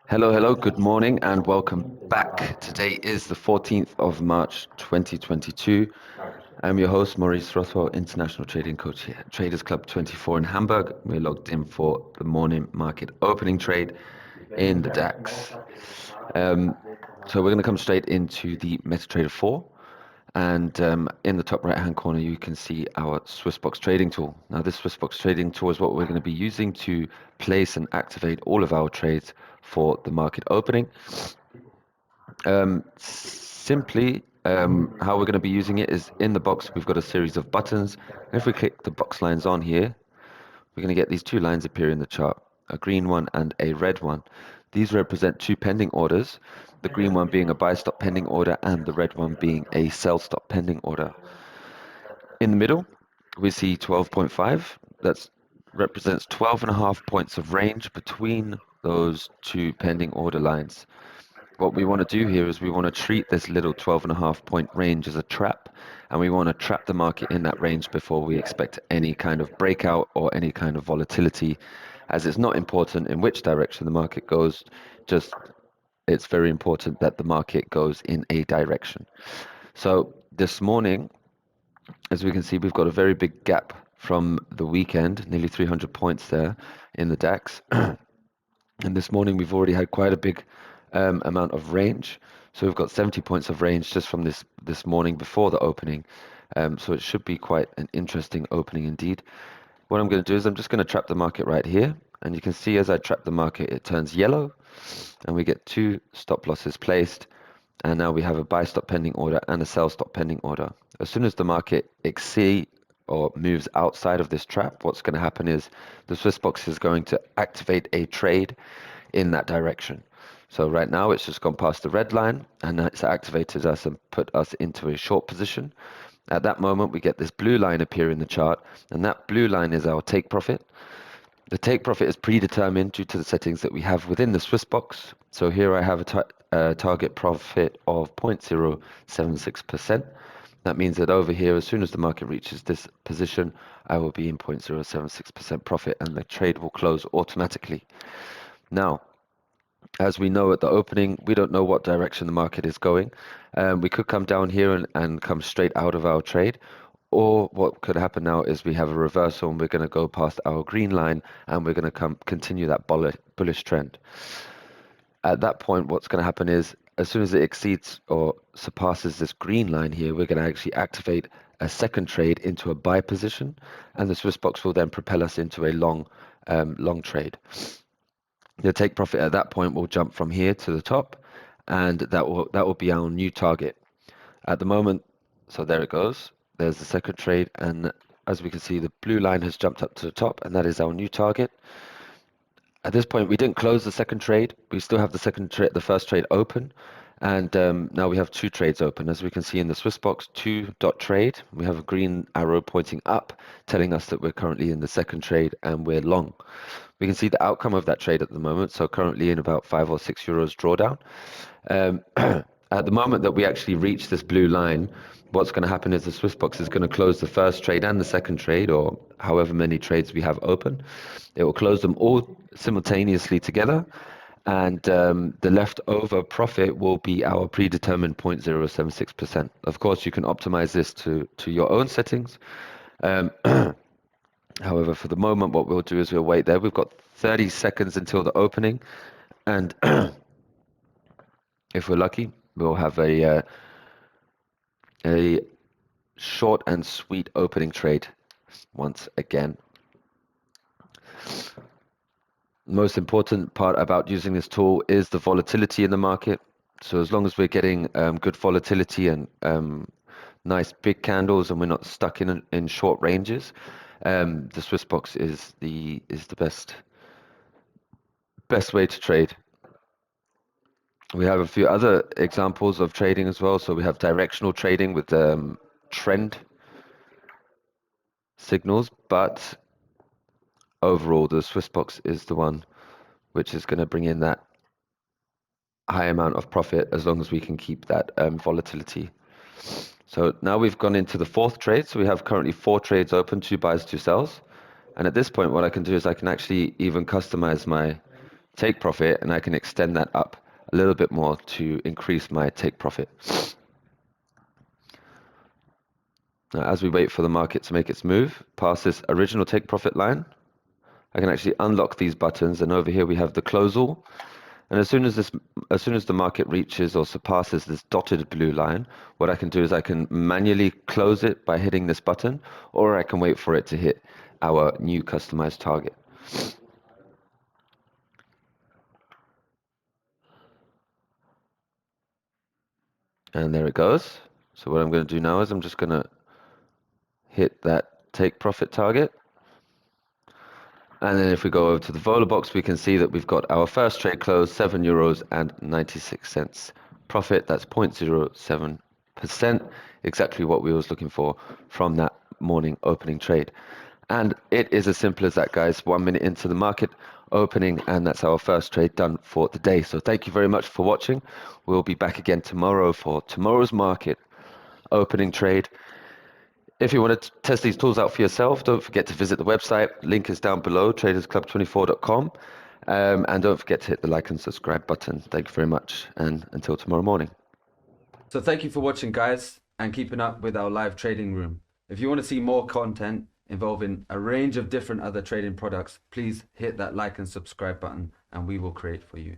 Hello, hello, good morning and welcome back. Today is the 14th of March 2022. I'm your host, Maurice Rothwell, International Trading Coach here at Traders Club 24 in Hamburg. We're logged in for the morning market opening trade in the DAX. So we're going to come straight into the MetaTrader 4. And in the top right hand corner, you can see our SwissBox trading tool. Now, this SwissBox trading tool is what we're going to be using to place and activate all of our trades for the market opening. Simply, how we're going to be using it is in the box, we've got a series of buttons. And if we click the box lines on here, we're going to get these two lines appear in the chart, a green one and a red one. These represent two pending orders, the green one being a buy stop pending order and the red one being a sell stop pending order. In the middle, we see 12.5. That represents 12.5 points of range between those two pending order lines. What we want to do here is we want to treat this little 12.5 point range as a trap, and we want to trap the market in that range before we expect any kind of breakout or any kind of volatility, as it's not important in which direction the market goes, just it's very important that the market goes in a direction. So this morning, as we can see, we've got a very big gap from the weekend, nearly 300 points there in the DAX. And this morning we've already had quite a big amount of range. So we've got 70 points of range just from this morning before the opening. So it should be quite an interesting opening indeed. What I'm going to do is I'm just going to trap the market right here. And you can see as I trap the market, it turns yellow. And we get two stop losses placed. And now we have a buy stop pending order and a sell stop pending order. As soon as the market exceeds or moves outside of this trap, what's going to happen is the SwissBox is going to activate a trade in that direction. So right now it's just gone past the red line and it's activated us and put us into a short position. At that moment, we get this blue line appear in the chart, and that blue line is our take profit. The take profit is predetermined due to the settings that we have within the SwissBox. So here I have a target profit of 0.076%. That means that over here, as soon as the market reaches this position, I will be in 0.076% profit and the trade will close automatically. Now, as we know at the opening, we don't know what direction the market is going. We could come down here and come straight out of our trade. Or what could happen now is we have a reversal and we're going to go past our green line and we're going to continue that bullish trend. At that point, what's going to happen is as soon as it exceeds or surpasses this green line here, we're going to actually activate a second trade into a buy position, and the SwissBox will then propel us into a long trade. The take profit at that point will jump from here to the top, and that will be our new target. At the moment, so there it goes. There's the second trade, and as we can see, the blue line has jumped up to the top, and that is our new target. At this point, we didn't close the second trade. We still have the first trade open, and now we have two trades open. As we can see in the SwissBox, 2.trade. We have a green arrow pointing up, telling us that we're currently in the second trade and we're long. We can see the outcome of that trade at the moment. So currently in about €5 or €6 drawdown. At the moment that we actually reach this blue line, what's going to happen is the SwissBox is going to close the first trade and the second trade, or however many trades we have open. It will close them all simultaneously together, and the leftover profit will be our predetermined 0.076%. Of course, you can optimize this to your own settings. However, for the moment, what we'll do is we'll wait there. We've got 30 seconds until the opening, and if we're lucky, we'll have a short and sweet opening trade once again. Most important part about using this tool is the volatility in the market. So as long as we're getting good volatility and nice big candles and we're not stuck in short ranges, the SwissBox is the best way to trade. We have a few other examples of trading as well. So we have directional trading with trend signals, but overall the SwissBox is the one which is going to bring in that high amount of profit as long as we can keep that volatility. So now we've gone into the fourth trade. So we have currently 4 trades open, 2 buys, 2 sells. And at this point, what I can do is I can actually even customize my take profit, and I can extend that up a little bit more to increase my take profit. Now, as we wait for the market to make its move past this original take profit line, I can actually unlock these buttons, and over here we have the close all. And as soon as the market reaches or surpasses this dotted blue line, what I can do is I can manually close it by hitting this button, or I can wait for it to hit our new customized target. And there it goes. So what I'm going to do now is I'm just going to hit that take profit target. And then if we go over to the Vola box, we can see that we've got our first trade close, €7.96 profit. That's 0.07%, exactly what we was looking for from that morning opening trade. And it is as simple as that, guys. 1 minute into the market opening, and that's our first trade done for the day. So thank you very much for watching. We'll be back again tomorrow for tomorrow's market opening trade. If you want to test these tools out for yourself, don't forget to visit the website. Link is down below, TradersClub24.com. And don't forget to hit the like and subscribe button. Thank you very much, and until tomorrow morning. So thank you for watching, guys, and keeping up with our live trading room. If you want to see more content involving a range of different other trading products, please hit that like and subscribe button, and we will create for you.